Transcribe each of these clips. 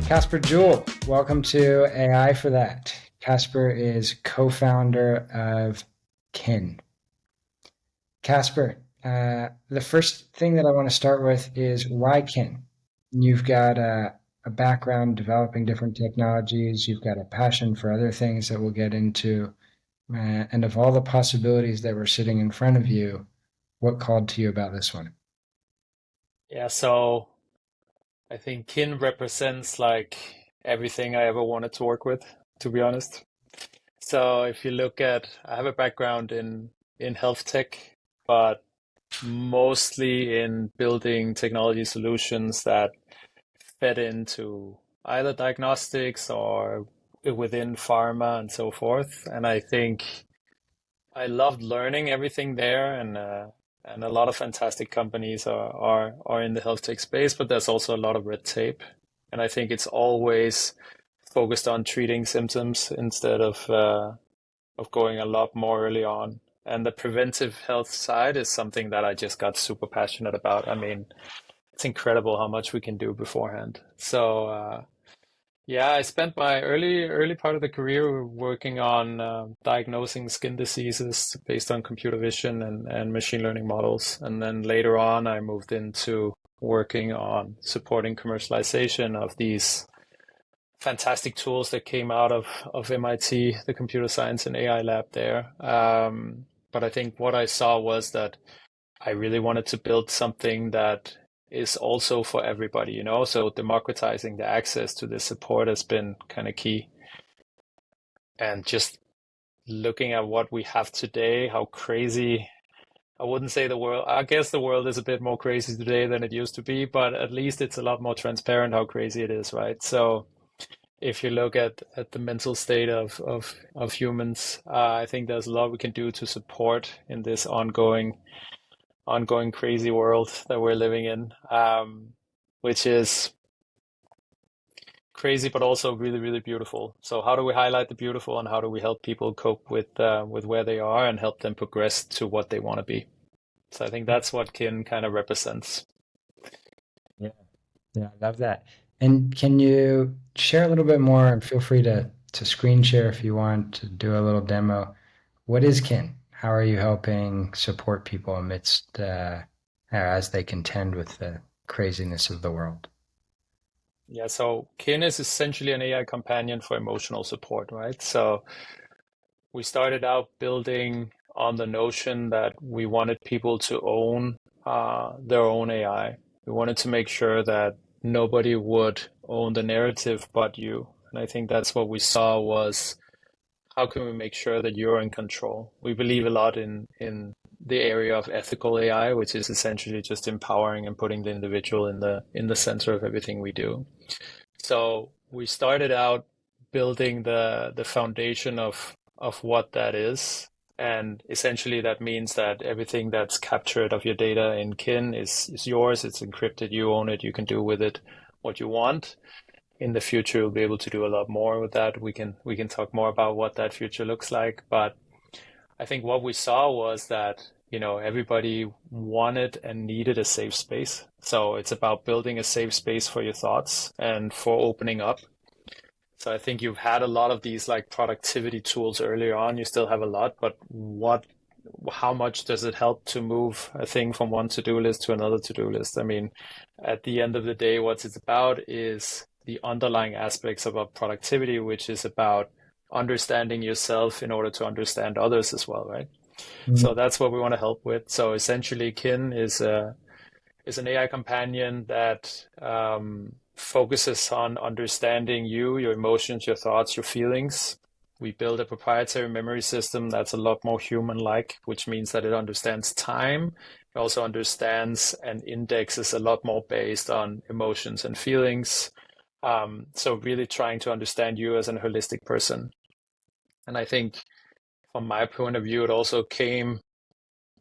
Kasper Juul, welcome to AI for That. Kasper is co-founder of Kin. Kasper, the first thing that I want to start with is why Kin? You've got a background developing different technologies. You've got a passion for other things that we'll get into. And of all the possibilities that were sitting in front of you, what called to you about this one? Yeah, so I think kin represents like everything I ever wanted to work with, to be honest. So if you look at, I have a background in health tech, but mostly in building technology solutions that fed into either diagnostics or within pharma and so forth. And I think I loved learning everything there, and a lot of fantastic companies are in the health tech space, but there's also a lot of red tape, and I think it's always focused on treating symptoms instead of going a lot more early on. And the preventive health side is something that I just got super passionate about. I mean, it's incredible how much we can do beforehand. So yeah, I spent my early part of the career working on diagnosing skin diseases based on computer vision and machine learning models. And then later on, I moved into working on supporting commercialization of these fantastic tools that came out of MIT, the computer science and AI lab there. But I think what I saw was that I really wanted to build something that is also for everybody, you know? So democratizing the access to this support has been kind of key. And just looking at what we have today, how crazy, I wouldn't say the world, I guess the world is a bit more crazy today than it used to be, but at least it's a lot more transparent how crazy it is, right? So if you look at the mental state of humans, I think there's a lot we can do to support in this ongoing crazy world that we're living in, which is crazy, but also really, really beautiful. So how do we highlight the beautiful and how do we help people cope with where they are and help them progress to what they want to be? So I think that's what kin kind of represents. Yeah, yeah, I love that. And can you share a little bit more and feel free to screen share if you want to do a little demo. What is Kin? How are you helping support people amidst as they contend with the craziness of the world? Yeah, so kin is essentially an AI companion for emotional support, right? So we started out building on the notion that we wanted people to own their own AI. We wanted to make sure that nobody would own the narrative but you. And I think that's what we saw was how can we make sure that you're in control? We believe a lot in the area of ethical AI, which is essentially just empowering and putting the individual in the center of everything we do. So we started out building the foundation of what that is. And essentially that means that everything that's captured of your data in kin is yours, it's encrypted, you own it, you can do with it what you want. In the future, we'll be able to do a lot more with that. We can talk more about what that future looks like. But I think what we saw was that, you know, everybody wanted and needed a safe space. So it's about building a safe space for your thoughts and for opening up. So I think you've had a lot of these like productivity tools earlier on. You still have a lot, but how much does it help to move a thing from one to-do list to another to-do list? I mean, at the end of the day, what it's about is the underlying aspects of our productivity, which is about understanding yourself in order to understand others as well, right? So Mm. that's what we want to help with. So essentially, Kin is an AI companion that focuses on understanding you, your emotions, your thoughts, your feelings. We build a proprietary memory system that's a lot more human-like, which means that it understands time. It also understands and indexes a lot more based on emotions and feelings. So really trying to understand you as a holistic person. And I think from my point of view, it also came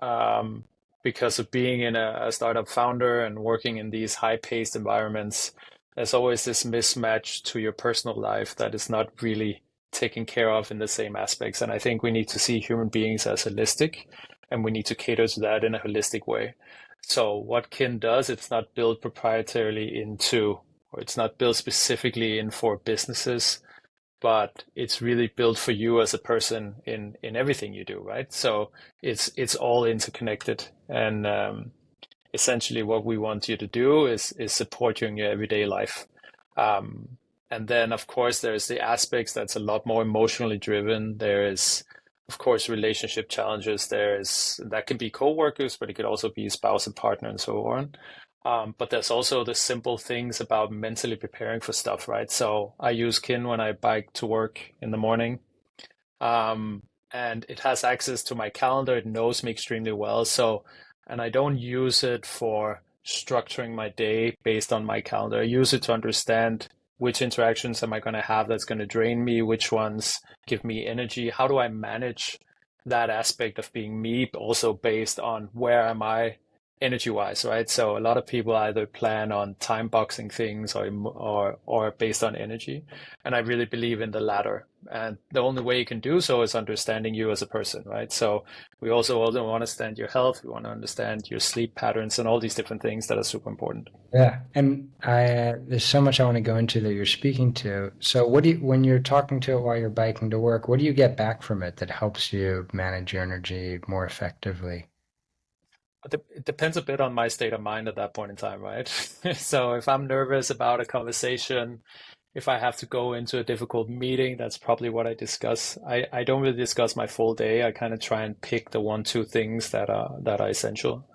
um, because of being in a startup founder and working in these high-paced environments. There's always this mismatch to your personal life that is not really taken care of in the same aspects. And I think we need to see human beings as holistic, and we need to cater to that in a holistic way. So what Kin does, it's not built proprietarily into or it's not built specifically in for businesses, but it's really built for you as a person in everything you do, right? So it's all interconnected, and essentially what we want you to do is support you in your everyday life. Um, and then of course there's the aspects that's a lot more emotionally driven. There is of course relationship challenges. There's that can be coworkers, but it could also be spouse and partner and so on. But there's also the simple things about mentally preparing for stuff, right? So I use Kin when I bike to work in the morning. Um, and it has access to my calendar. It knows me extremely well. So, and I don't use it for structuring my day based on my calendar. I use it to understand which interactions am I going to have that's going to drain me, which ones give me energy. How do I manage that aspect of being me, also based on where am I energy wise, right? So a lot of people either plan on time boxing things or based on energy. And I really believe in the latter. And the only way you can do so is understanding you as a person, right? So we also want to understand your health. We want to understand your sleep patterns and all these different things that are super important. Yeah, and there's so much I want to go into that you're speaking to. So, what do you, when you're talking to it while you're biking to work, what do you get back from it that helps you manage your energy more effectively? It depends a bit on my state of mind at that point in time, right? So if I'm nervous about a conversation, if I have to go into a difficult meeting, that's probably what I discuss. I don't really discuss my full day. I kind of try and pick the one, two things that are essential.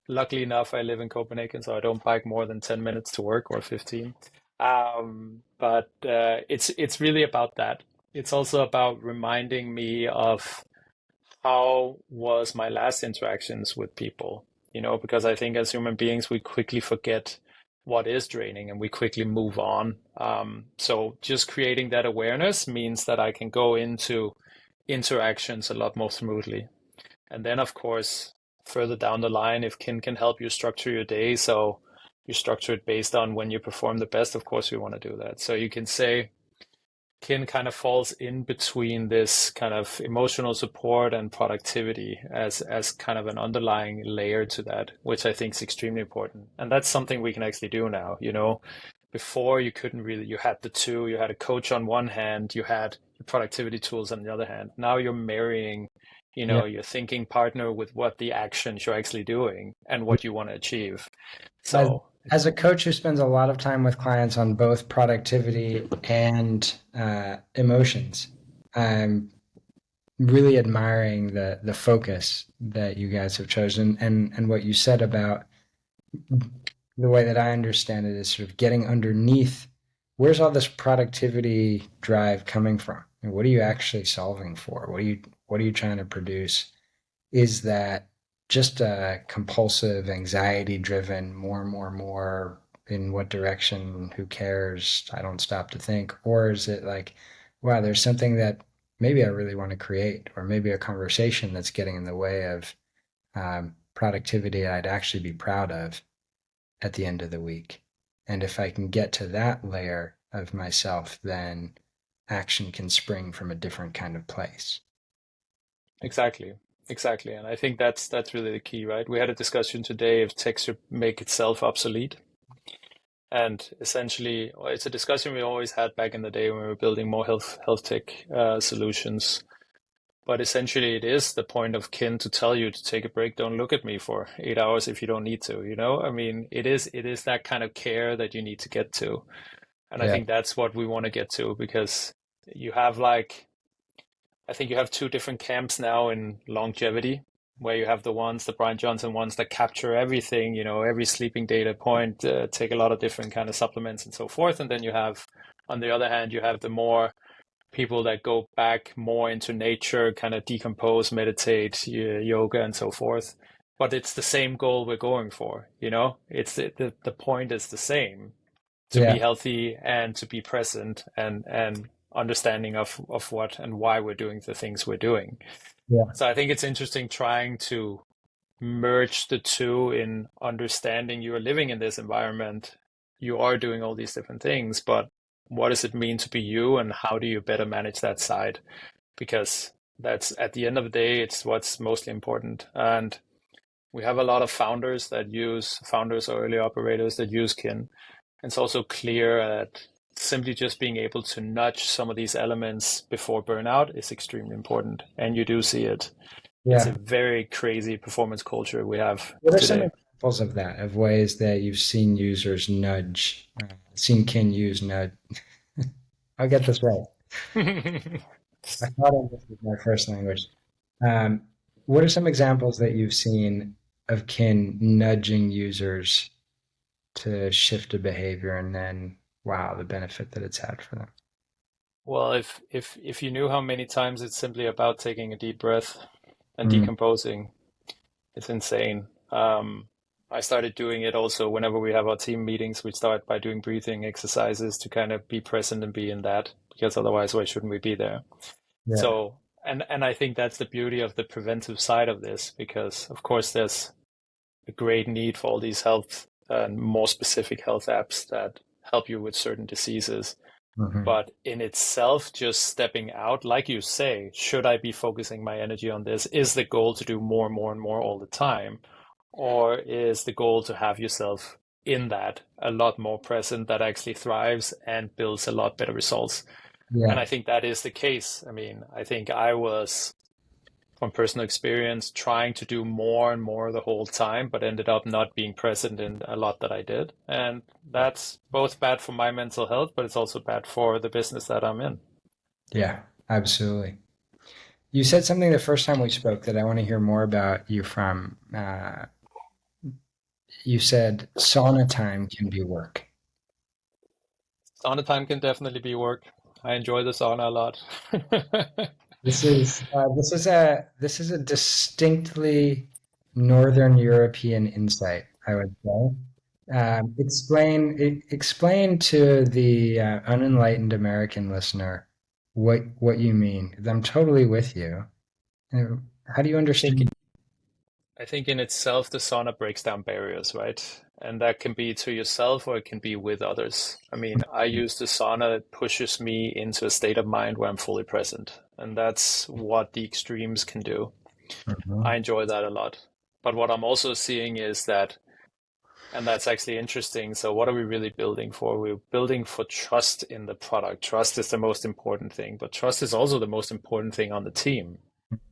Luckily enough, I live in Copenhagen, so I don't bike more than 10 minutes to work or 15. But it's really about that. It's also about reminding me of how was my last interactions with people, because I think as human beings, we quickly forget what is draining and we quickly move on. So just creating that awareness means that I can go into interactions a lot more smoothly. And then, of course, further down the line, if Kin can help you structure your day, so you structure it based on when you perform the best, of course, we want to do that. So you can say, Kin kind of falls in between this kind of emotional support and productivity as kind of an underlying layer to that, which I think is extremely important. And that's something we can actually do now. Before you couldn't really, you had the two, you had a coach on one hand, you had your productivity tools on the other hand. Now you're marrying, Yeah. your thinking partner with what the actions you're actually doing and what you want to achieve. As, So as a coach who spends a lot of time with clients on both productivity and emotions, I'm really admiring the focus that you guys have chosen and what you said about the way that I understand it is sort of getting underneath where's all this productivity drive coming from? And what are you actually solving for? What are you trying to produce? Is that just a compulsive, anxiety driven, more and more and more in what direction, who cares? I don't stop to think. Or is it like, wow, there's something that maybe I really want to create, or maybe a conversation that's getting in the way of productivity I'd actually be proud of at the end of the week. And if I can get to that layer of myself, then action can spring from a different kind of place. exactly. Exactly. And I think that's really the key, right? We had a discussion today if tech should make itself obsolete. And essentially, well, it's a discussion we always had back in the day when we were building more health tech solutions. But essentially, it is the point of Kin to tell you to take a break. Don't look at me for 8 hours if you don't need to. I mean, it is that kind of care that you need to get to. And I Yeah. think that's what we want to get to because you have like I think you have two different camps now in longevity, where you have the Brian Johnson ones that capture everything, every sleeping data point, take a lot of different kind of supplements and so forth. And then you have, on the other hand, you have the more people that go back more into nature, kind of decompose, meditate, yoga, and so forth. But it's the same goal we're going for, It's the point is the same to Yeah. be healthy and to be present and understanding of what and why we're doing the things we're doing. Yeah. So I think it's interesting trying to merge the two in understanding you're living in this environment. You are doing all these different things, but what does it mean to be you and how do you better manage that side? Because that's at the end of the day, it's what's mostly important. And we have a lot of founders or early operators that use Kin. It's also clear that simply just being able to nudge some of these elements before burnout is extremely important. And you do see it. It's a Yeah. very crazy performance culture we have What are some today. examples of that, of ways that you've seen users nudge, seen Kin use nudge? I'll get this right. I thought English was my first language. Um, what are some examples that you've seen of Kin nudging users to shift a behavior and then, wow, the benefit that it's had for them? Well, if you knew how many times it's simply about taking a deep breath and Mm, decomposing, it's insane. I started doing it also whenever we have our team meetings. We start by doing breathing exercises to kind of be present and be in that, because otherwise, why shouldn't we be there? yeah. So, and I think that's the beauty of the preventive side of this, because of course there's a great need for all these health and more specific health apps that help you with certain diseases. Hmm. But in itself, just stepping out, like you say, should I be focusing my energy on this? Is the goal to do more and more and more all the time? Or is the goal to have yourself in that a lot more present that actually thrives and builds a lot better results? And Yeah. I think that is the case. I mean, I think I was, from personal experience, trying to do more and more the whole time, but ended up not being present in a lot that I did. And that's both bad for my mental health, but it's also bad for the business that I'm in. Yeah, absolutely. You said something the first time we spoke that I want to hear more about you from. You said sauna time can be work. Sauna time can definitely be work. I enjoy the sauna a lot. This is a distinctly Northern European insight, I would say. Explain to the unenlightened American listener what you mean. 'Cause I'm totally with you. How do you I think understand? I think in itself the sauna breaks down barriers, right? And that can be to yourself or it can be with others. I mean, I use the sauna, it pushes me into a state of mind where I'm fully present. And that's what the extremes can do. I Mhm. enjoy that a lot. But what I'm also seeing is that, and that's actually interesting. So, what are we really building for? We're building for trust in the product. Trust is the most important thing, but trust is also the most important thing on the team.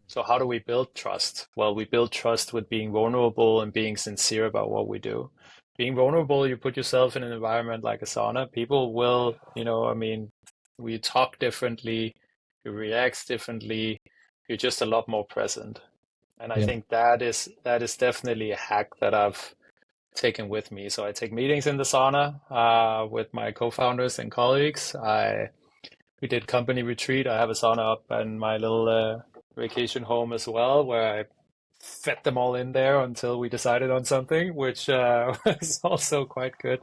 So, how do we build trust? Well, we build trust with being vulnerable and being sincere about what we do. Being vulnerable, you put yourself in an environment like a sauna, people will, I mean, we talk differently, you react differently, you're just a lot more present. And I Yeah. think that is definitely a hack that I've taken with me. So I take meetings in the sauna with my co-founders and colleagues. We did company retreat. I have a sauna up in my little vacation home as well, where I fed them all in there until we decided on something, which was also quite good.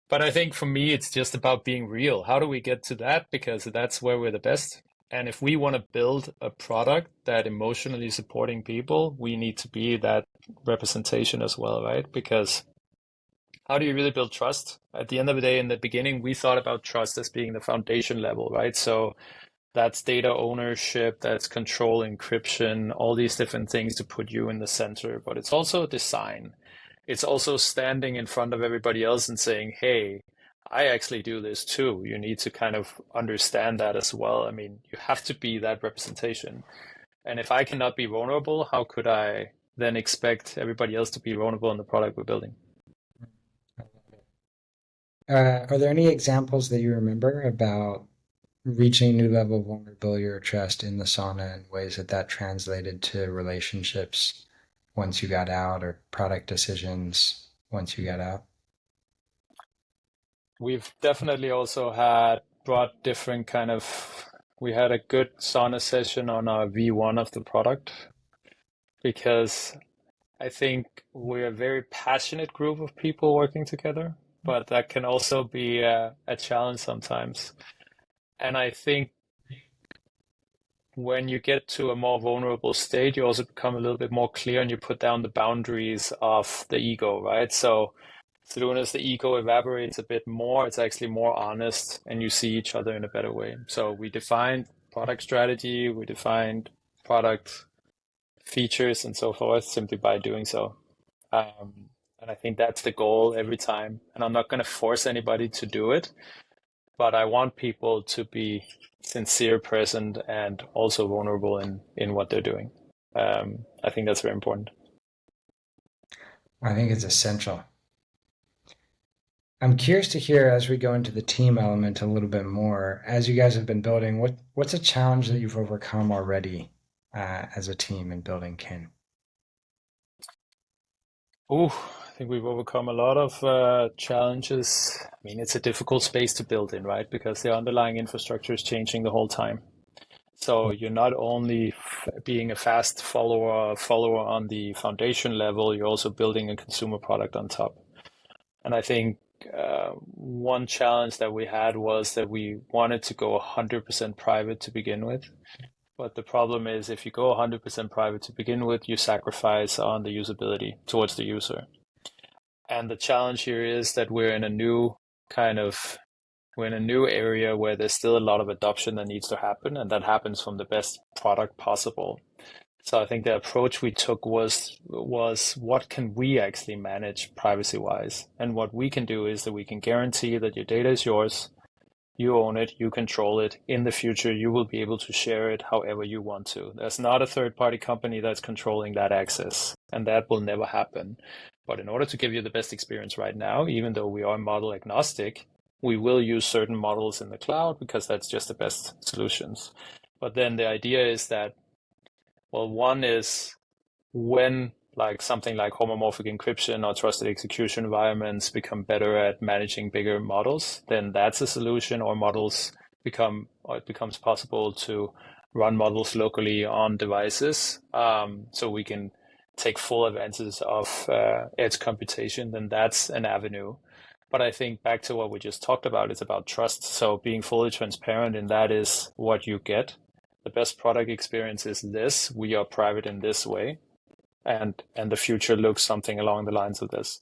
But I think for me, it's just about being real. How do we get to that? Because that's where we're the best. And if we want to build a product that emotionally supporting people, we need to be that representation as well, right? Because how do you really build trust? At the end of the day, in the beginning, we thought about trust as being the foundation level, right? So that's data ownership, that's control encryption, all these different things to put you in the center. But it's also design. It's also standing in front of everybody else and saying, hey, I actually do this too. You need to kind of understand that as well. I mean, you have to be that representation. And if I cannot be vulnerable, how could I then expect everybody else to be vulnerable in the product we're building? Are there any examples that you remember about reaching a new level of vulnerability or trust in the sauna and ways that that translated to relationships once you got out or product decisions once you got out? We've definitely also had brought different kind of, we had a good sauna session on our V1 of the product because I think we're a very passionate group of people working together, but that can also be a challenge sometimes. And I think when you get to a more vulnerable state, you also become a little bit more clear and you put down the boundaries of the ego, right? So as soon as the ego evaporates a bit more, it's actually more honest and you see each other in a better way. So we defined product strategy, we defined product features and so forth simply by doing so. Um, And I think that's the goal every time. And I'm not going to force anybody to do it, but I want people to be sincere, present, and also vulnerable in what they're doing. I think that's very important. I think it's essential. I'm curious to hear as we go into the team element a little bit more. As you guys have been building, what's a challenge that you've overcome already as a team in building Kin? Ooh, I think we've overcome a lot of challenges. I mean, it's a difficult space to build in, right? Because the underlying infrastructure is changing the whole time. So you're not only being a fast follower on the foundation level, you're also building a consumer product on top. And I think one challenge that we had was that we wanted to go 100% private to begin with. But the problem is if you go 100% private to begin with, you sacrifice on the usability towards the user. And the challenge here is that we're in a new area where there's still a lot of adoption that needs to happen, and that happens from the best product possible. So I think the approach we took was what can we actually manage privacy wise? And what we can do is that we can guarantee that your data is yours, you own it, you control it. In the future, you will be able to share it however you want to. There's not a third party company that's controlling that access, and that will never happen. But in order to give you the best experience right now, even though we are model agnostic, we will use certain models in the cloud because that's just the best solutions. But then the idea is that, well, one is when like something like homomorphic encryption or trusted execution environments become better at managing bigger models, then that's a solution, or it becomes possible to run models locally on devices. So we can take full advantage of edge computation, then that's an avenue. But I think back to what we just talked about, it's about trust. So being fully transparent in that is what you get. The best product experience is this. We are private in this way, and the future looks something along the lines of this.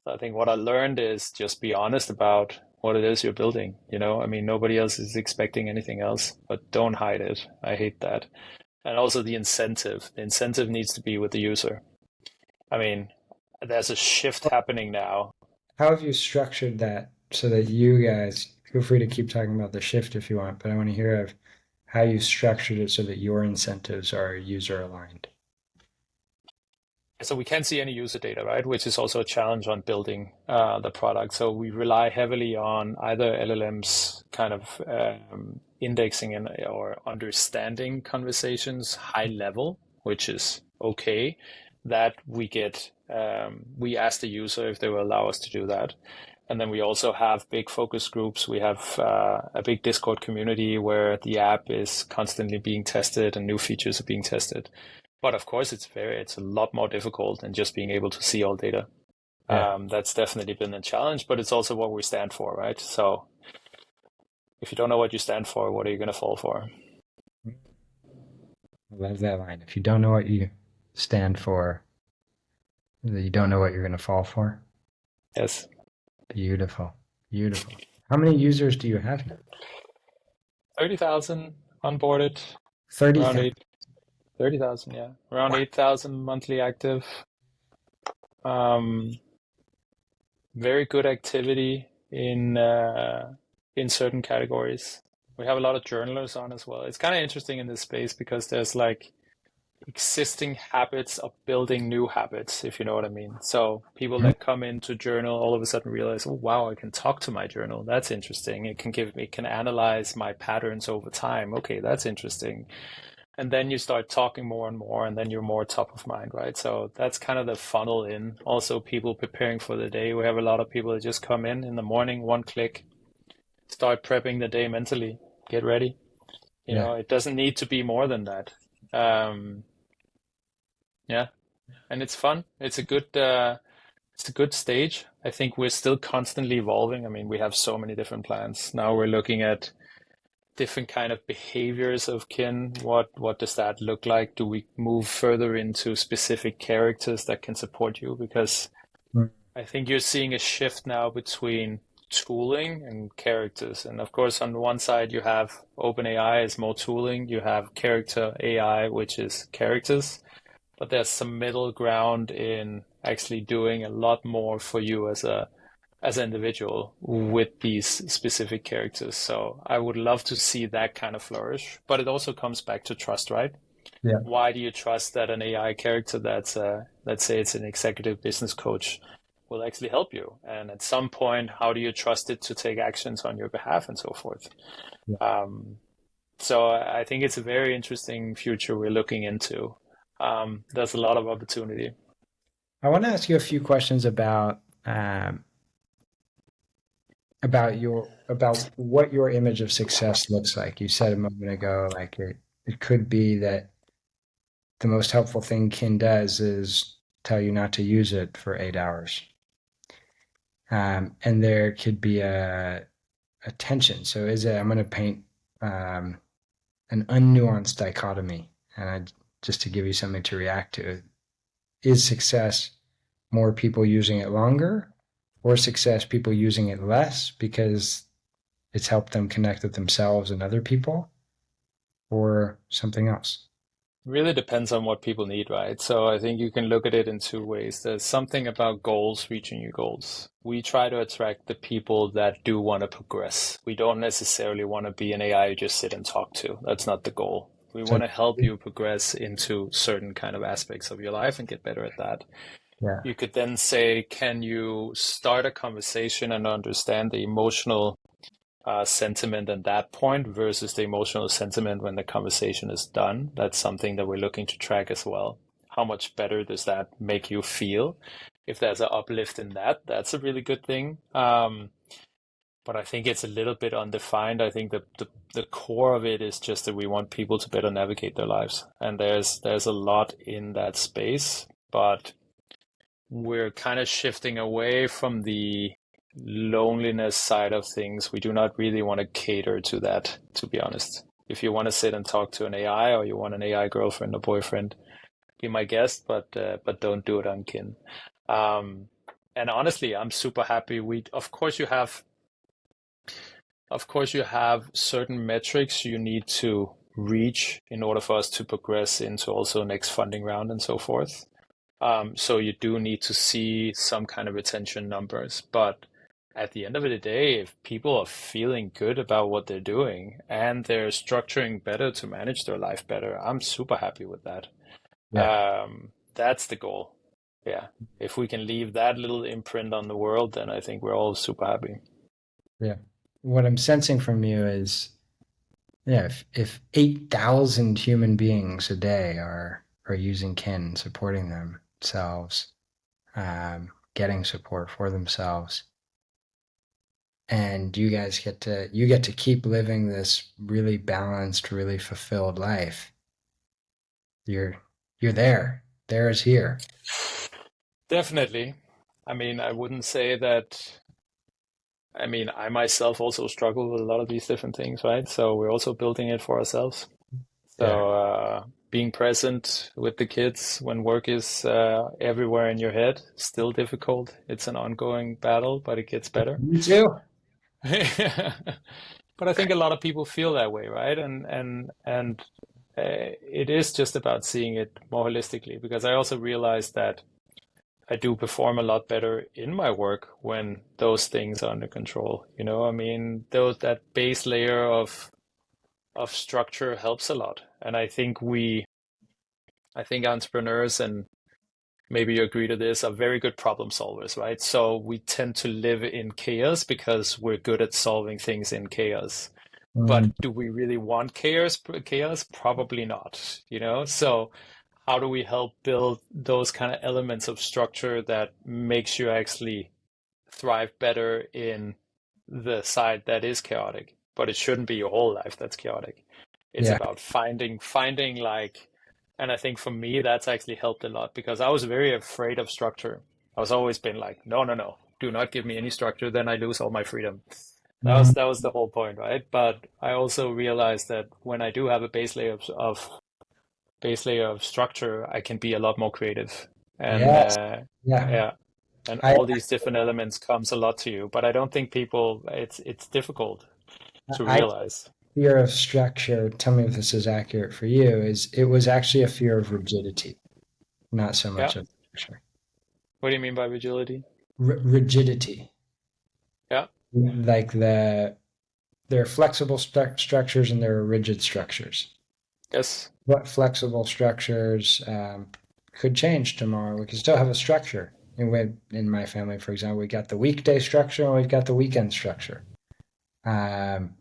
So I think what I learned is just be honest about what it is you're building. I mean, nobody else is expecting anything else, but don't hide it. I hate that. And also the incentive. The incentive needs to be with the user. I mean, there's a shift happening now. How have you structured that so that you guys feel free to keep talking about the shift if you want, but I want to hear of how you structured it so that your incentives are user aligned. So we can't see any user data, right? Which is also a challenge on building the product. So we rely heavily on either LLMs kind of indexing or understanding conversations high level, which is okay. That we ask the user if they will allow us to do that. And then we also have big focus groups. We have a big Discord community where the app is constantly being tested and new features are being tested. But of course, it's a lot more difficult than just being able to see all data. Yeah. That's definitely been a challenge, but it's also what we stand for, right? So if you don't know what you stand for, what are you going to fall for? I love that line. If you don't know what you stand for, you don't know what you're going to fall for. Yes. Beautiful. Beautiful. How many users do you have now? 30,000 onboarded, around 30,000. 30,000, yeah. Around Wow. 8,000 monthly active. Um, Very good activity in certain categories. We have a lot of journalists on as well. It's kind of interesting in this space because there's like existing habits of building new habits, if you know what I mean. So people Mhm. that come into journal all of a sudden realize, oh wow, I can talk to my journal. That's interesting. It can analyze my patterns over time. Okay, that's interesting. And then you start talking more and more, and then you're more top of mind, right? So that's kind of the funnel in. Also, people preparing for the day. We have a lot of people that just come in the morning, one click, start prepping the day mentally, get ready. Yeah. It doesn't need to be more than that. Um, yeah, and it's fun. It's a good stage. I think we're still constantly evolving. I mean, we have so many different plans. Now we're looking at different kind of behaviors of kin. What does that look like? Do we move further into specific characters that can support you? Because Mm. I think you're seeing a shift now between tooling and characters. And of course, on the one side, you have OpenAI is more tooling. You have character AI, which is characters. But there's some middle ground in actually doing a lot more for you as an individual with these specific characters. So I would love to see that kind of flourish. But it also comes back to trust, right? Yeah. Why do you trust that an AI character that's let's say it's an executive business coach will actually help you? And at some point, how do you trust it to take actions on your behalf and so forth? Yeah. Um, so I think it's a very interesting future we're looking into. There's a lot of opportunity. I want to ask you a few questions about what your image of success looks like. You said a moment ago, like it could be that the most helpful thing Kin does is tell you not to use it for 8 hours. And there could be a tension. So I'm going to paint an unnuanced dichotomy, and just to give you something to react to. Is success more people using it longer, or success people using it less because it's helped them connect with themselves and other people, or something else? Really depends on what people need, right? So I think you can look at it in two ways. There's something about goals, reaching your goals. We try to attract the people that do want to progress. We don't necessarily want to be an AI you just sit and talk to. That's not the goal. We So want to help you progress into certain kind of aspects of your life and get better at that. yeah, You could then say, can you start a conversation and understand the emotional sentiment at that point versus the emotional sentiment when the conversation is done? That's something that we're looking to track as well. How much better does that make you feel? If there's an uplift in that, that's a really good thing. But I think it's a little bit undefined. I think the core of it is just that we want people to better navigate their lives, and there's a lot in that space, but we're kind of shifting away from the loneliness side of things. We do not really want to cater to that, to be honest. If you want to sit and talk to an AI or you want an AI girlfriend or boyfriend, be my guest, but don't do it on Kin. Um, and honestly, I'm super happy. We of course you have certain metrics you need to reach in order for us to progress into also next funding round and so forth. So you do need to see some kind of retention numbers. But at the end of the day, if people are feeling good about what they're doing and they're structuring better to manage their life better, I'm super happy with that. yeah, That's the goal. Yeah. If we can leave that little imprint on the world, then I think we're all super happy. yeah. What I'm sensing from you is, yeah, if 8,000 human beings a day are using Kin, supporting themselves, getting support for themselves, and you get to keep living this really balanced, really fulfilled life. You're you're there. There is here. Definitely. I mean, I wouldn't say that. I mean, I myself also struggle with a lot of these different things, right? So we're also building it for ourselves. Yeah. So being present with the kids when work is everywhere in your head, still difficult. It's an ongoing battle, but it gets better. You too. But I think a lot of people feel that way, right? It is just about seeing it more holistically because I also realize that I do perform a lot better in my work when those things are under control. You know, I mean, those that base layer of structure helps a lot. And I think entrepreneurs, and maybe you agree to this, are very good problem solvers, right? So we tend to live in chaos because we're good at solving things in chaos. Mm, But do we really want chaos? Chaos? Probably not, you know? So how do we help build those kind of elements of structure that makes you actually thrive better in the side that is chaotic? But it shouldn't be your whole life that's chaotic. It's yeah. about finding like, and I think for me that's actually helped a lot because I was very afraid of structure. I was always been like, no, no, no, do not give me any structure, then I lose all my freedom. Mhm. That was the whole point, right? But I also realized that when I do have a base layer of structure, I can be a lot more creative. And Yes. Yeah. yeah, and I all these different elements comes a lot to you. But I don't think people it's difficult to I realize. fear of structure, tell me if this is accurate for you, is it was actually a fear of rigidity, not so Yeah. much of structure. What do you mean by rigidity? Rigidity. Yeah. Like there are flexible structures and there are rigid structures. Yes. What flexible structures could change tomorrow? We can still have a structure. In my family, for example, we got the weekday structure and we've got the weekend structure. Um,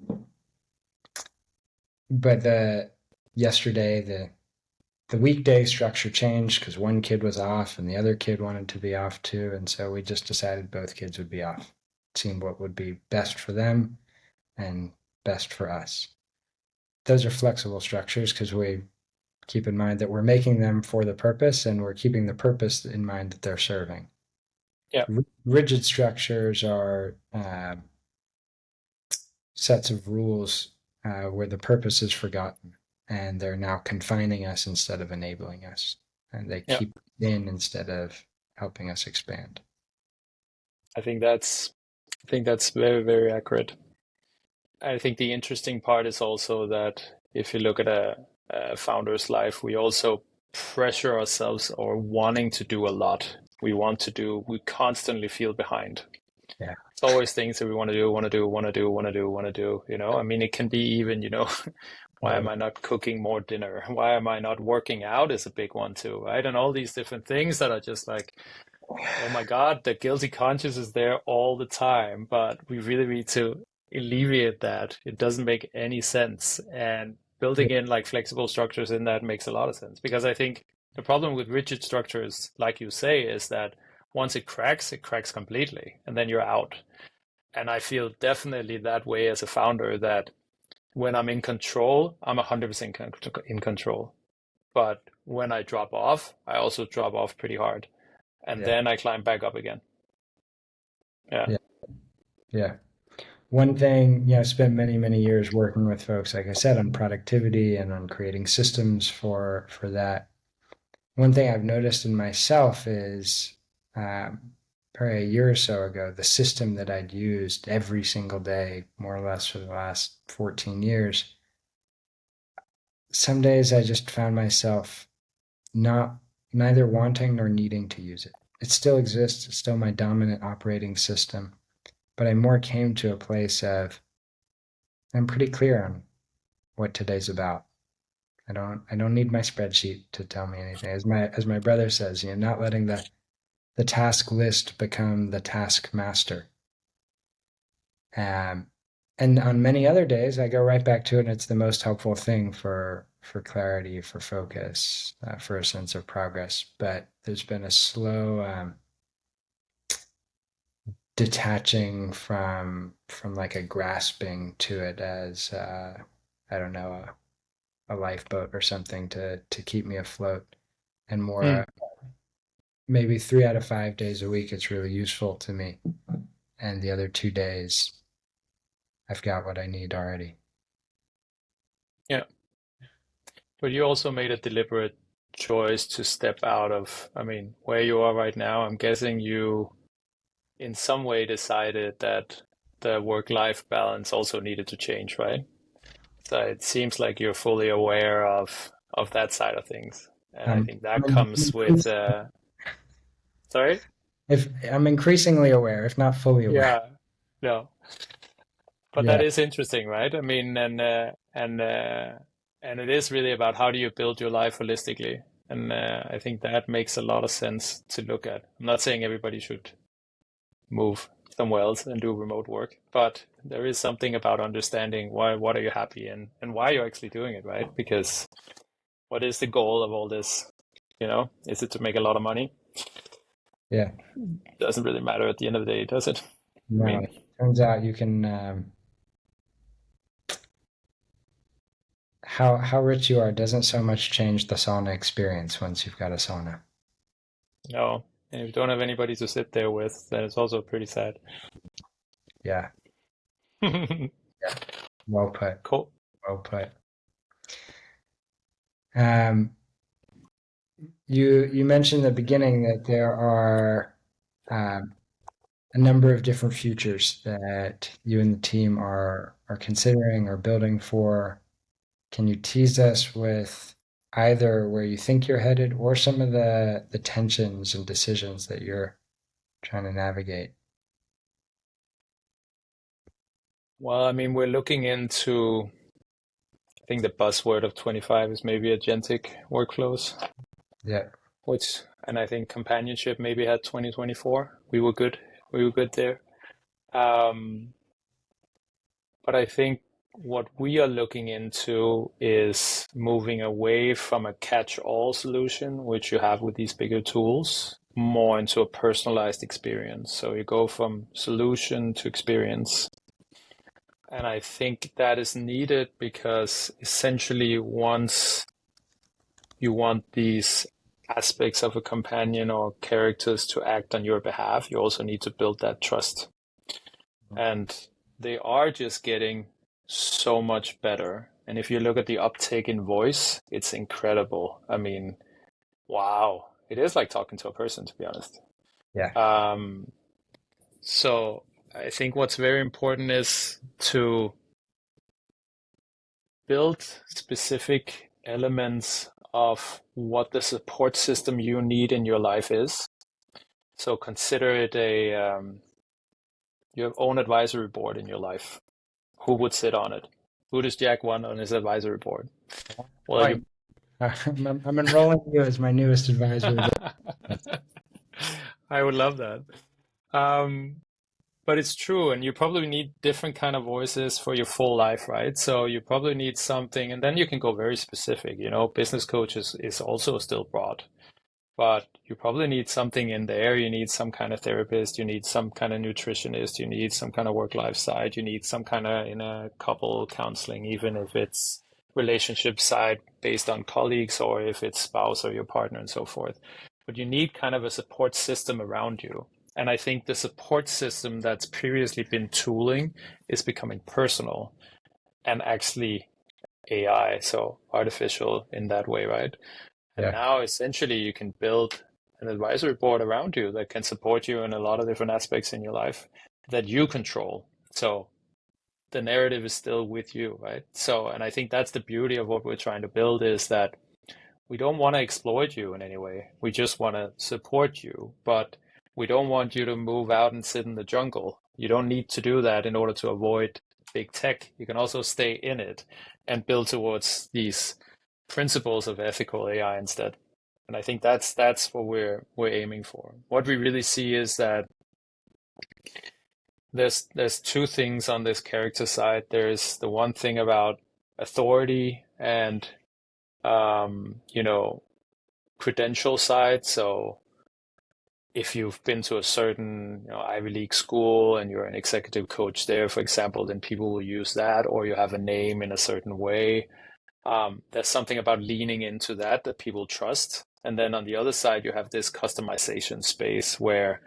but yesterday the weekday structure changed because one kid was off and the other kid wanted to be off too, and so we just decided both kids would be off. It seemed what would be best for them and best for us. Those are flexible structures because we keep in mind that we're making them for the purpose and we're keeping the purpose in mind that they're serving. Yeah. Rigid structures are sets of rules where the purpose is forgotten and they're now confining us instead of enabling us. And they Yeah. keep in instead of helping us expand. I think that's very, very accurate. I think the interesting part is also that if you look at a founder's life, we also pressure ourselves or wanting to do a lot. We constantly feel behind. Yeah. It's always things that we want to do, want to do, want to do, want to do, want to do, I mean, it can be even, why am Right. I not cooking more dinner? Why am I not working out is a big one too, right? And all these different things that are just like, oh my God, the guilty conscience is there all the time, but we really need to alleviate that. It doesn't make any sense. And building in like flexible structures in that makes a lot of sense because I think the problem with rigid structures, like you say, is that once it cracks completely and then you're out. And I feel definitely that way as a founder that when I'm in control, I'm 100% in control. But when I drop off, I also drop off pretty hard. And Yeah. then I climb back up again. Yeah. Yeah. Yeah. One thing, I spent many, many years working with folks, like I said, on productivity and on creating systems for that. One thing I've noticed in myself is probably a year or so ago, the system that I'd used every single day, more or less for the last 14 years, some days I just found myself not neither wanting nor needing to use it. It still exists, it's still my dominant operating system, but I more came to a place of I'm pretty clear on what today's about. I don't need my spreadsheet to tell me anything. As my brother says, not letting the task list become the task master. Um, and on many other days, I go right back to it, and it's the most helpful thing for clarity, for focus, for a sense of progress. But there's been a slow detaching from like a grasping to it as I don't know a lifeboat or something to keep me afloat, and more Mm. maybe 3 out of 5 days a week it's really useful to me, and the other 2 days I've got what I need already. Yeah. But you also made a deliberate choice to step out of, I mean, where you are right now. I'm guessing you, in some way, decided that the work-life balance also needed to change, right? So it seems like you're fully aware of that side of things. And I think that comes with, sorry? If I'm increasingly aware, if not fully aware. Yeah. No. But that Yeah, is interesting, right? I mean, and it is really about how do you build your life holistically, and I think that makes a lot of sense to look at. I'm not saying everybody should move somewhere else and do remote work, but there is something about understanding what are you happy in and why you're actually doing it, right? Because what is the goal of all this? Is it to make a lot of money? yeah. Doesn't really matter at the end of the day, does it? I No, mean, it turns out you can how rich you are doesn't so much change the sauna experience once you've got a sauna. no. And if you don't have anybody to sit there with, then it's also pretty sad. Yeah, yeah. Well put. Cool. Well put. Um, you mentioned at the beginning that there are um, a number of different futures that you and the team are considering or building for. Can you tease us with either where you think you're headed or some of the tensions and decisions that you're trying to navigate? Well, I mean, we're looking into, I think the buzzword of 25 is maybe agentic workflows, Yeah, and I think companionship maybe had 2024. We were good. We were good there. Um, but I think what we are looking into is moving away from a catch-all solution, which you have with these bigger tools, more into a personalized experience. So you go from solution to experience. And I think that is needed because essentially once you want these aspects of a companion or characters to act on your behalf, you also need to build that trust. And they are just getting so much better. And if you look at the uptake in voice, it's incredible. I mean, wow. It is like talking to a person, to be honest. yeah, Um, so I think what's very important is to build specific elements of what the support system you need in your life is. So consider it your own advisory board in your life. Who would sit on it? Who does Jack want on his advisory board? Well, you. right. I'm enrolling you as my newest advisor. I would love that. Um, but it's true, and you probably need different kind of voices for your full life, right? So you probably need something, and then you can go very specific. Business coach is also still broad. But you probably need something in there. You need some kind of therapist. You need some kind of nutritionist. You need some kind of work-life side. You need some kind of in a couple counseling, even if it's relationship side based on colleagues or if it's spouse or your partner and so forth. But you need kind of a support system around you. And I think the support system that's previously been tooling is becoming personal and actually AI, so artificial in that way, right? And Yeah, now essentially you can build an advisory board around you that can support you in a lot of different aspects in your life that you control. So the narrative is still with you, right? So, and I think that's the beauty of what we're trying to build is that we don't want to exploit you in any way. We just want to support you, but we don't want you to move out and sit in the jungle. You don't need to do that in order to avoid big tech. You can also stay in it and build towards these principles of ethical AI instead. And I think that's what we're aiming for. What we really see is that there's two things on this character side. There's the one thing about authority and you know, credential side. So if you've been to a certain, Ivy League school and you're an executive coach there, for example, then people will use that, or you have a name in a certain way. There's something about leaning into that people trust. And then on the other side, you have this customization space where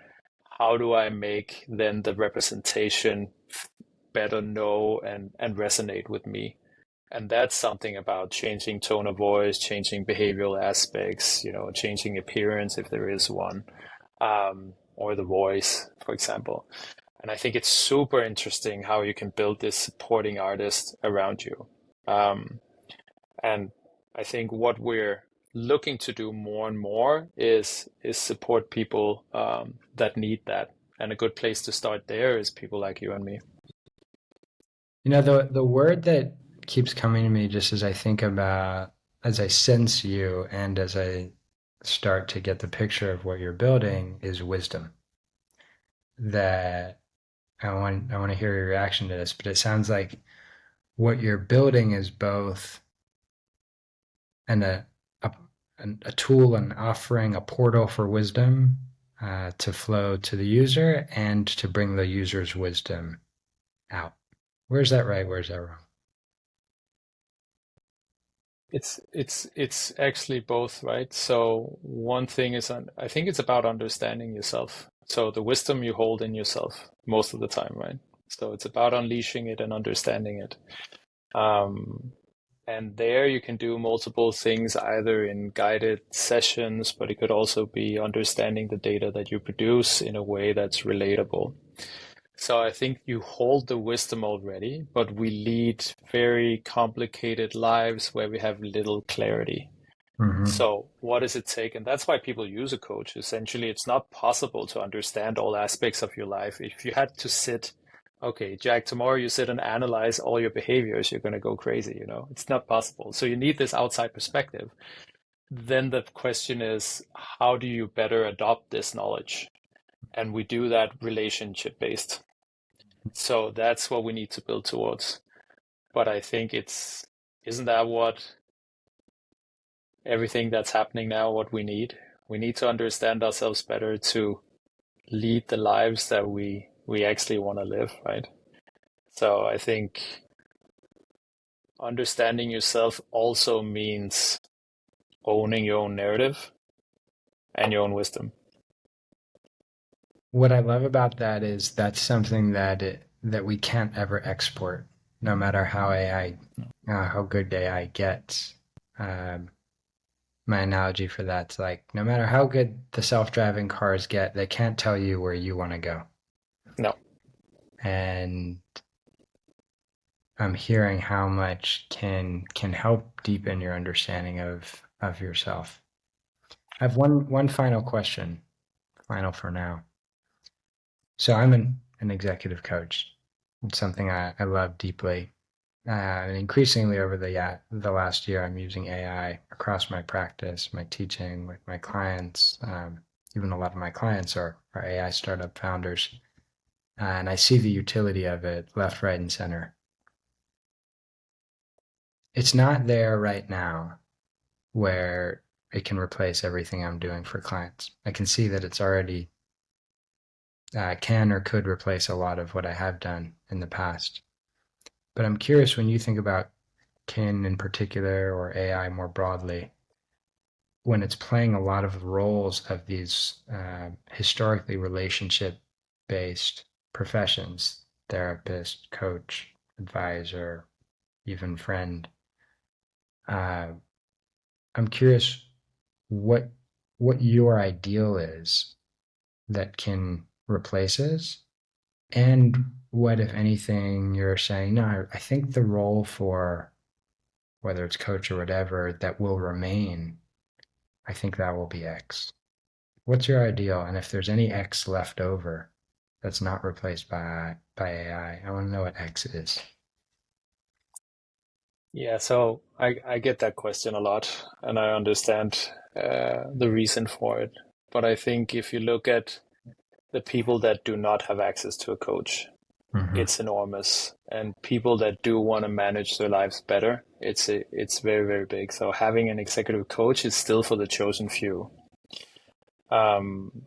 how do I make then the representation better know and resonate with me? And that's something about changing tone of voice, changing behavioral aspects, changing appearance if there is one, or the voice, for example. And I think it's super interesting how you can build this supporting artist around you. Um, and I think what we're looking to do more and more is support people that need that. And a good place to start there is people like you and me. the word that keeps coming to me just as I think about, as I sense you, and as I start to get the picture of what you're building is wisdom. That I want to hear your reaction to this, but it sounds like what you're building is both and a, a tool and offering a portal for wisdom to flow to the user and to bring the user's wisdom out. Where's that right? Where's that wrong? It's actually both, right? So one thing is, I think it's about understanding yourself. So the wisdom you hold in yourself most of the time, right? So it's about unleashing it and understanding it. Um, and there you can do multiple things, either in guided sessions, but it could also be understanding the data that you produce in a way that's relatable. So I think you hold the wisdom already, but we lead very complicated lives where we have little clarity. Hmm. So what does it take? And that's why people use a coach. Essentially, it's not possible to understand all aspects of your life. If you had to sit, okay, Jack, tomorrow you sit and analyze all your behaviors, you're going to go crazy, you know? It's not possible. So you need this outside perspective. Then the question is, how do you better adopt this knowledge? And we do that relationship based. So that's what we need to build towards. But I think isn't that what everything that's happening now, what we need? We need to understand ourselves better to lead the lives that we actually want to live, right? So I think understanding yourself also means owning your own narrative and your own wisdom. What I love about that is that's something that we can't ever export, no matter how AI, how good AI gets. Um, my analogy for that's like, no matter how good the self-driving cars get, they can't tell you where you want to go. No. And I'm hearing how much can help deepen your understanding of yourself. I have one final question, final for now. So I'm an executive coach. It's something I love deeply. And increasingly over the last year, I'm using AI across my practice, my teaching with my clients. Even a lot of my clients are AI startup founders, and I see the utility of it left, right, and center. It's not there right now where it can replace everything I'm doing for clients. I can see that it's already can or could replace a lot of what I have done in the past. But I'm curious when you think about Kin in particular or AI more broadly, when it's playing a lot of roles of these historically relationship based professions, therapist, coach, advisor, even friend. Uh, I'm curious what what your ideal is that Kin replaces, and what, if anything, you're saying, no, I think the role for whether it's coach or whatever that will remain, I think that will be X. What's your ideal? And if there's any X left over that's not replaced by AI, I want to know what X is. Yeah, so I get that question a lot, and I understand the reason for it. But I think if you look at the people that do not have access to a coach, Mm-hmm. it's enormous. And people that do want to manage their lives better, it's very, very big. So having an executive coach is still for the chosen few. Um,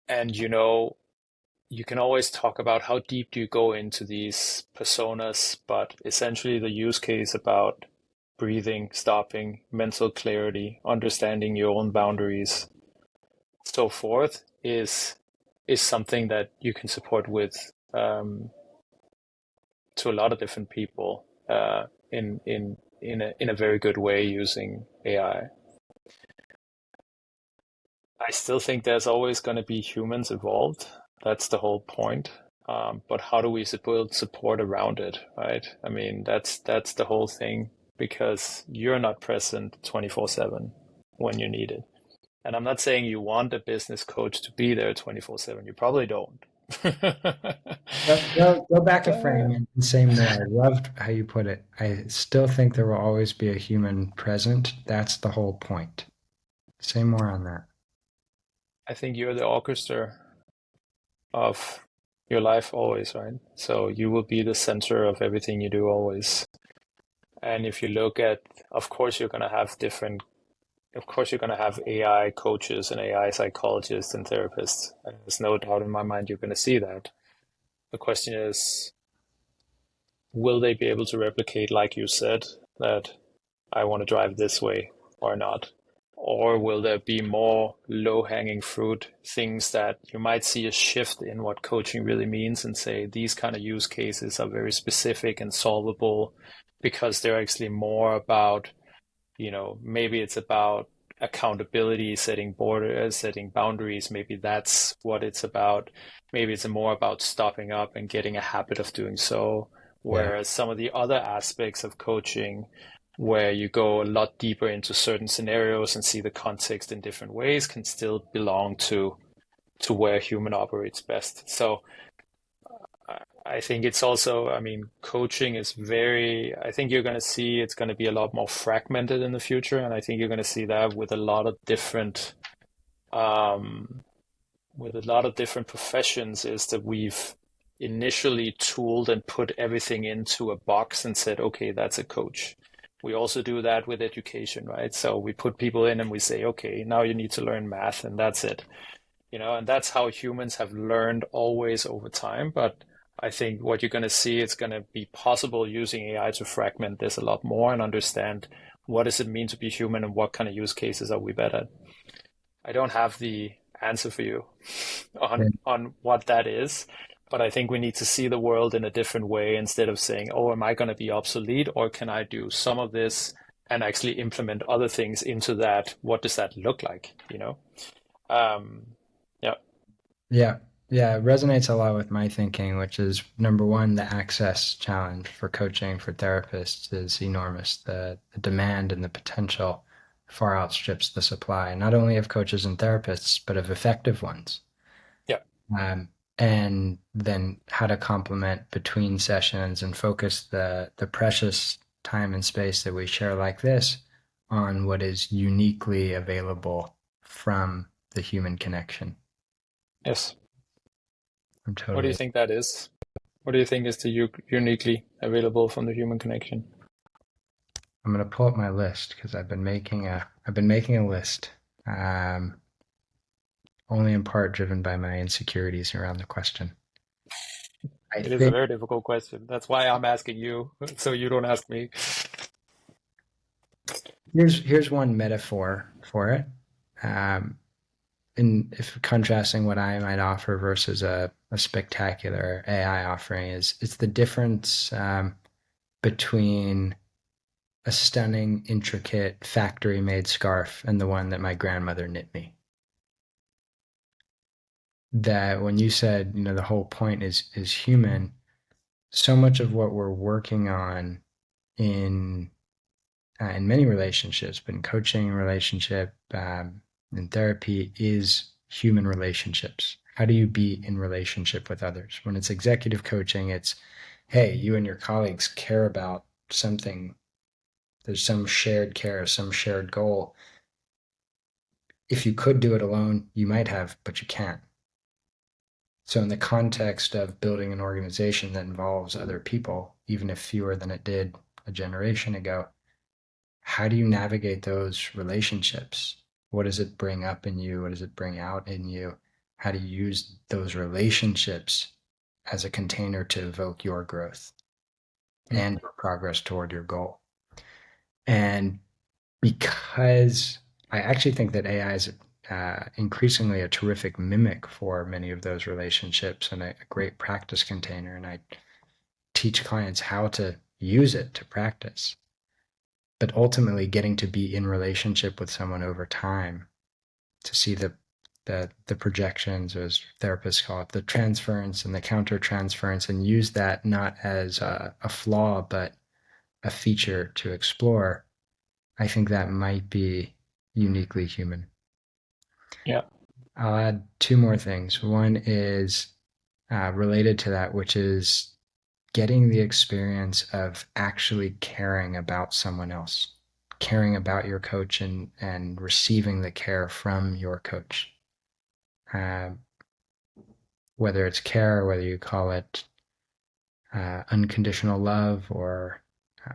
and you can always talk about how deep do you go into these personas, but essentially the use case about breathing, stopping, mental clarity, understanding your own boundaries, so forth is something that you can support with to a lot of different people in a very good way using AI. I still think there's always going to be humans involved. That's the whole point. But how do we build support around it, right? I mean, that's the whole thing because you're not present 24/7 when you need it. And I'm not saying you want a business coach to be there 24/7. You probably don't. Go back a frame But and say more. I loved how you put it. I still think there will always be a human present. That's the whole point. Say more on that. I think you're the orchestra of your life always, right? So you will be the center of everything you do always. And if you look at, of course, you're going to have different, of course, you're going to have AI coaches and AI psychologists and therapists. And there's no doubt in my mind you're going to see that. The question is, will they be able to replicate, like you said, that I want to drive this way or not? Or will there be more low-hanging fruit things that you might see a shift in what coaching really means and say these kind of use cases are very specific and solvable because they're actually more about, maybe it's about accountability, setting borders, setting boundaries. Maybe that's what it's about. Maybe it's more about stopping up and getting a habit of doing so. Yeah. Whereas some of the other aspects of coaching, where you go a lot deeper into certain scenarios and see the context in different ways, can still belong to where human operates best. So I think it's also, I mean, coaching is very, I think you're going to see it's going to be a lot more fragmented in the future. And I think you're going to see that um, with a lot of different professions is that we've initially tooled and put everything into a box and said, okay, that's a coach. We also do that with education, right? So we put people in and we say, okay, now you need to learn math and that's it. And that's how humans have learned always over time. But I think what you're going to see, it's going to be possible using AI to fragment this a lot more and understand what does it mean to be human and what kind of use cases are we better at. I don't have the answer for you Yeah. on what that is, but I think we need to see the world in a different way instead of saying, "Oh, am I going to be obsolete, or can I do some of this and actually implement other things into that? What does that look like?" Yeah, Yeah. Yeah. It resonates a lot with my thinking, which is number one, the access challenge for coaching for therapists is enormous. The demand and the potential far outstrips the supply, not only of coaches and therapists, but of effective ones. yeah, Um, and then how to complement between sessions and focus the precious time and space that we share like this on what is uniquely available from the human connection. yes. I'm What do you totally. think that is? What do you think is the uniquely available from the human connection? I'm gonna pull up my list because I've been making a list. Um, Only in part driven by my insecurities around the question. I It is a think very difficult question. That's why I'm asking you, so you don't ask me. here's one metaphor for it. Um, in if contrasting what I might offer versus a spectacular AI offering is it's the difference between a stunning, intricate factory made scarf and the one that my grandmother knit me. That when you said, the whole point is human, so much of what we're working on in in many relationships, but in coaching relationship, in therapy, is human relationships. How do you be in relationship with others? When it's executive coaching, it's, hey, you and your colleagues care about something. There's some shared care, some shared goal. If you could do it alone, you might have, but you can't. So, in the context of building an organization that involves other people, even if fewer than it did a generation ago, how do you navigate those relationships? What does it bring up in you? What does it bring out in you? How do you use those relationships as a container to evoke your growth Hmm. and your progress toward your goal? And because I actually think that AI is increasingly a terrific mimic for many of those relationships and a great practice container, and I teach clients how to use it to practice. But ultimately, getting to be in relationship with someone over time to see the projections, as therapists call it, the transference and the counter transference, and use that not as a flaw but a feature to explore. I think that might be uniquely human. Yeah, I'll add two more things. One is related to that, which is getting the experience of actually caring about someone else, caring about your coach and receiving the care from your coach. Uh, Whether it's care, whether you call it unconditional love or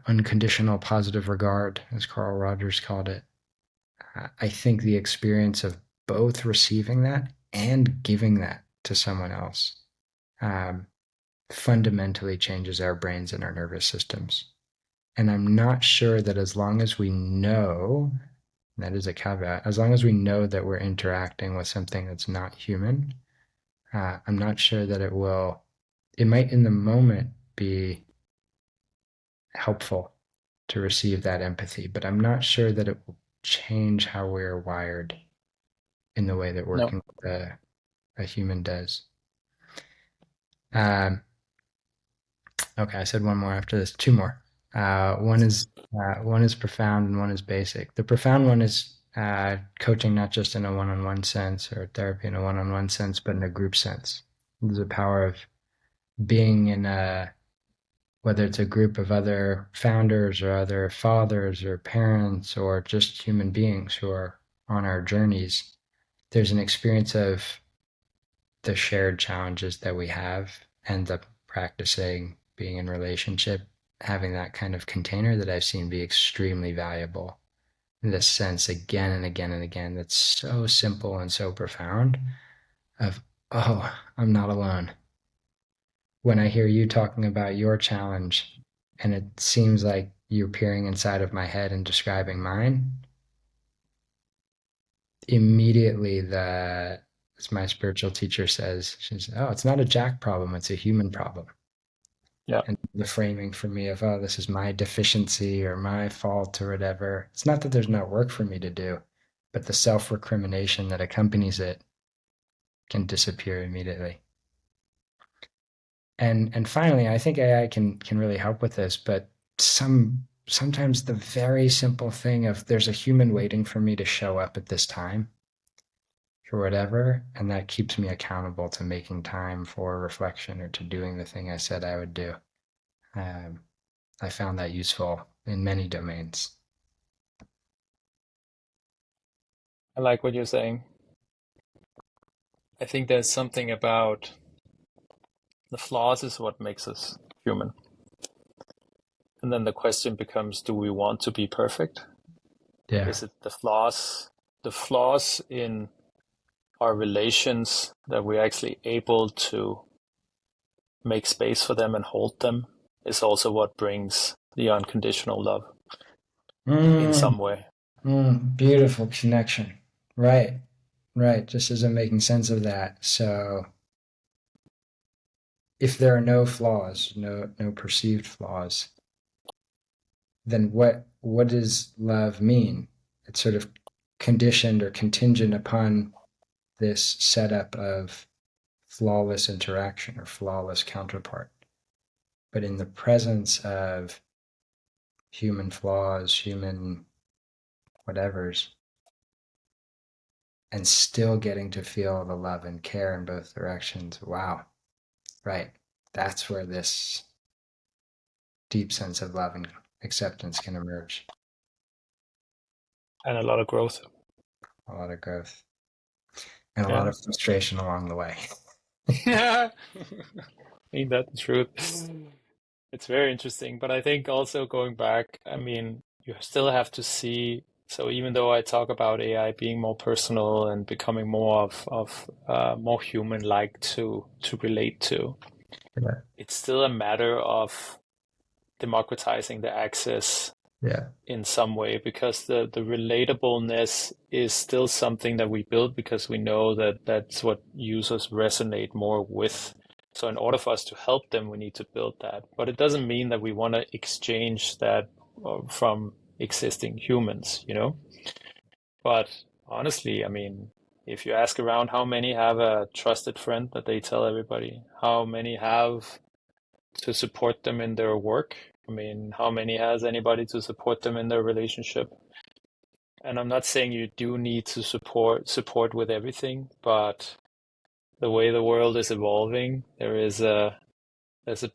unconditional positive regard, as Carl Rogers called it. I think the experience of both receiving that and giving that to someone else um, fundamentally changes our brains and our nervous systems. And I'm not sure that as long as we know, that is a caveat, as long as we know that we're interacting with something that's not human, I'm not sure that it might in the moment be helpful to receive that empathy, but I'm not sure that it will change how we're wired in the way that no. working with a human does. Um, okay, I said one more after this, two more. One is profound and one is basic. The profound one is coaching not just in a one-on-one sense or therapy in a one-on-one sense, but in a group sense. There's the power of being in a whether it's a group of other founders or other fathers or parents or just human beings who are on our journeys. There's an experience of the shared challenges that we have and the practicing being in relationship, having that kind of container that I've seen be extremely valuable in this sense again and again and again. That's so simple and so profound of, oh, I'm not alone. When I hear you talking about your challenge and it seems like you're peering inside of my head and describing mine, immediately the as my spiritual teacher says, she says, oh, it's not a Jack problem, it's a human problem. Yeah. And the framing for me of, oh, this is my deficiency or my fault or whatever. It's not that there's not work for me to do, but the self recrimination that accompanies it can disappear immediately. And finally, I think AI can really help with this, but sometimes the very simple thing of there's a human waiting for me to show up at this time or whatever, and that keeps me accountable to making time for reflection or to doing the thing I said I would do. Um, I found that useful in many domains. I like what you're saying. I think there's something about the flaws is what makes us human. And then the question becomes, do we want to be perfect? Yeah. Is it the flaws in our relations that we're actually able to make space for them and hold them is also what brings the unconditional love in Mm, some way. beautiful connection. Right. Right. Just as I'm making sense of that. So if there are no flaws, no perceived flaws, then what does love mean? It's sort of conditioned or contingent upon this setup of flawless interaction or flawless counterpart. But in the presence of human flaws, human whatevers, and still getting to feel the love and care in both directions, wow, right. That's where this deep sense of love and acceptance can emerge. And a lot of growth. A lot of growth and a lot Yeah. of frustration along the way. Yeah. Ain't that the truth? It's very interesting. But I think also going back, I mean, you still have to see. So even though I talk about AI being more personal and becoming more of more human-like to relate to, Yeah. it's still a matter of democratizing the access Yeah. in some way because the relatableness is still something that we build because we know that that's what users resonate more with. So in order for us to help them, we need to build that. But it doesn't mean that we want to exchange that from existing humans, you know? But honestly, I mean, if you ask around how many have a trusted friend that they tell everybody, how many have to support them in their work. I mean, how many has anybody to support them in their relationship? And I'm not saying you do need to support with everything, but the way the world is evolving, there's a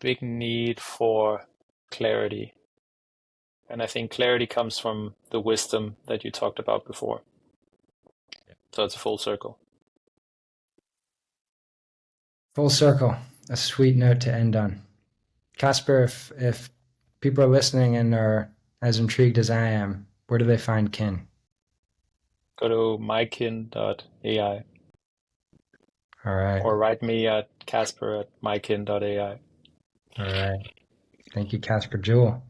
big need for clarity. And I think clarity comes from the wisdom that you talked about before. So it's a full circle. Full circle. A sweet note to end on. Casper, if people are listening and are as intrigued as I am, where do they find Kin? Go to mykin.ai All right. or write me at casper@mykin.ai. All right. Thank you, Kasper Juul.